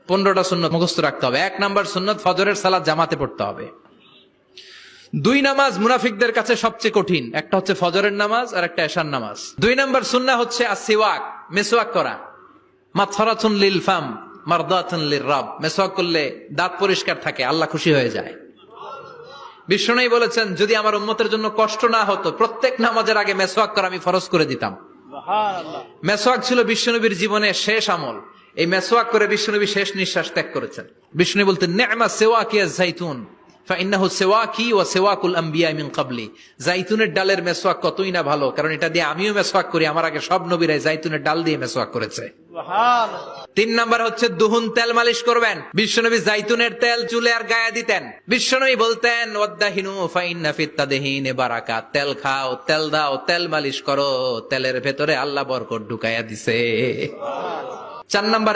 15টা সুন্নত মুখস্থ রাখতে হবে। 1 নাম্বার সুন্নত ফজরের সালাত জামাতে পড়তে হবে। 2 নামাজ মুনাফিকদের কাছে সবচেয়ে কঠিন, একটা হচ্ছে ফজরের নামাজ আর একটা এশার নামাজ। 2 নাম্বার সুন্নাহ হচ্ছে আসিওয়াক, মেসওয়াক করা। মাতফারাতুন লিল ফাম মারদাতুন লিররাব, মেসওয়াক করলে দাঁত পরিষ্কার থাকে, আল্লাহ খুশি হয়ে যায়। বিষ্ণু বলেছেন, যদি আমার উম্মতের জন্য কষ্ট না হতো প্রত্যেক নামাজের আগে মেসওয়াক করা আমি ফরজ করে দিতাম। মেসওয়াক ছিল বিশ্বনবীর জীবনের শেষ আমল। এই মেসওয়াক করে বিশ্বনবী শেষ নিঃশ্বাস ত্যাগ করেছেন। বিষ্ণু বলতেন, নি'মা সিওয়াকি আয-যাইতুন ফাইন্নাহু সিওয়াকি ওয়া সিওয়াকুল আমবিয়া মিন ক্বাবলি। জাইতুনের ডালের মেসওয়াক কতই না ভালো, কারণ এটা দিয়ে আমিও মেসওয়াক করি, আমার আগে সব নবীরাই জাইতুনের ডাল দিয়ে মেসওয়াক করেছে। সুবহানাল্লাহ। 3 নাম্বার হচ্ছে দুহুন, তেল মালিশ করবেন। বিশ্বনবী জাইতুনের তেল চুলে আর গায়ে দিতেন। বিশ্বনবী বলতেন, ওয়াদাহিনু ফাইন্না ফিত তাদহিনি বারাকাত, তেল খাও, তেল দাও, তেল মালিশ করো, তেলের ভেতরে আল্লাহ বরকত ঢুকাইয়া দিছে। 4 নাম্বার